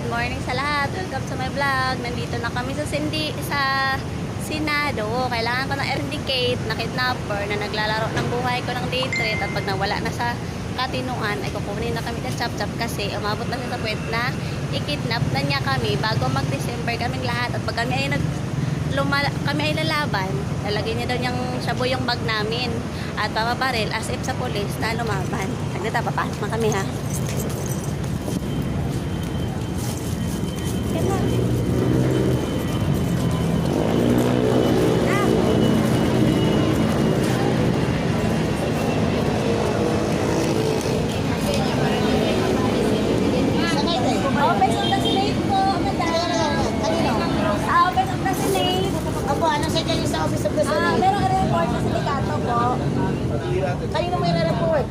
Good morning sa lahat. Welcome to my vlog. Nandito na kami sa Senado. Kailangan ko ng eradicate na kidnapper na naglalaro ng buhay ko ng day trade. At pag nawala na sa katinuan, ay kukunin na kami ng chap-chap kasi umabot na siya sa point na i-kidnap na niya kami bago mag-December kaming lahat. At pag kami ay lalaban, lalagay niya daw niyang shabu yung bag namin at papabaril as if sa polis na lumaban. Nagdata, papasok na kami ha. Merong i-report sa sindikato po. Kanino may re-report?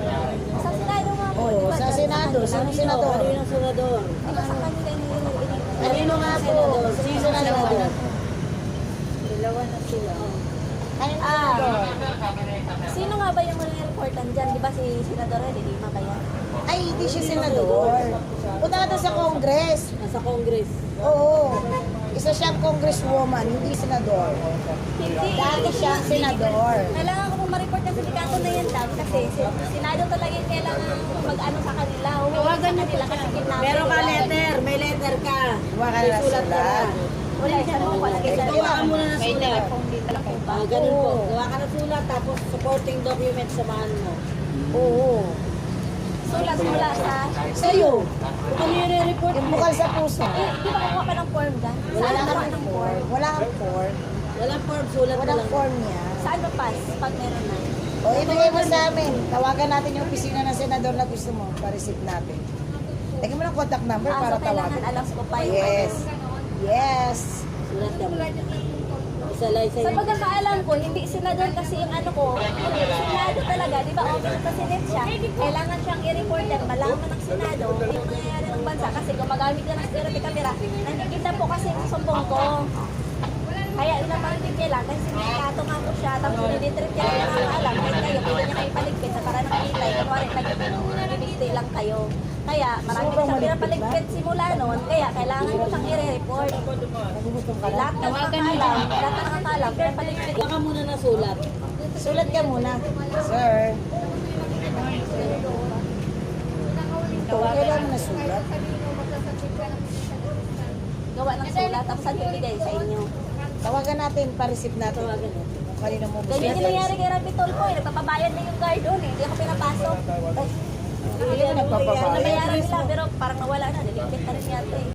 Sa Senado nga po. Oo, sa Senado. Sino senador? Kaninong senador? Di ba sa kanila ini-report? Kanino nga po? Sino senador? Dalawa na sila. Kanino senador? Sino nga ba yung re-reportan dyan? Di ba si Senador Eddie Lima ba yan? Ay, hindi siya senador. Punta ka doon sa Congress. Nasa Congress. Oo. Isa siyang congresswoman, hindi senador. Hindi. Dati siyang senador. Kailangan ko pong ma-report ng sindikato na yan lang kasi Senado talaga yung kailangan mag-ano sa kanila. Huwagan sa kanila kasi kidnapping. Meron ka letter, may letter ka. Huwag ka na Sulat ka sulat. Wala, isa mo pa. Gawa ka muna ng sulat. Ganun po. Gawa ka ng sulat tapos supporting document samahan mo. Oo. Sulat mula sa... Sa'yo. Kung ano yung re-report Yung mo? bukal sa puso. Di ba kukuha pa ng form dyan? Wala Saan ba kang ng form. form? Wala kang form. Walang form, sulat na Walang lang. form niya. Saan ba pass pag meron na? O, ibigay mo sa amin. Tawagan natin yung opisina ng senador na gusto mo. Pa-receive natin. Tingnan mo ng contact number para So kailangan tawagan. alam ko pa yung Yes. Yes. Sulat ka mo. Isa lang, isa Sa yung... pagkakaalam ko, hindi senador kasi yung ano ko, Senado talaga, di ba? Office sa Senate siya. Kailangan siyang i-report yan, malaman ng Senado yung nangyayari ng bansa kasi gumagamit na ng security camera. Nakikita po kasi yung sumbong ko. Kaya inapanggit niya lang, kasi sindikato nga po siya, tapos nilitrip niya lang nakakaalam, kahit kayo, pwede niya kayo paligpit sa para nakikita, kunwari nag-ibigti lang kayo. Kaya marami na siyang pinapaligpit simula noon, kaya kailangan ko siyang i-report. Lahat na nakakaalam, pinapaligpit. Gawa ka muna ng sulat. Sulat ka muna. Sir. Kailan mo na sulat? Gawa ng sulat, tapos ang bibigay sa inyo. Tawagan natin, pa-receive natin. Tawagan mo. Kanino mo gusto. Ganyan yung nangyari kay Rapi Tulfo eh. Nagpapabayad na yung guard doon eh. Hindi ako pinapasok. Hindi ka nagpapabayad. Nabayaran nila pero parang nawala na. Delicate na rin yata eh.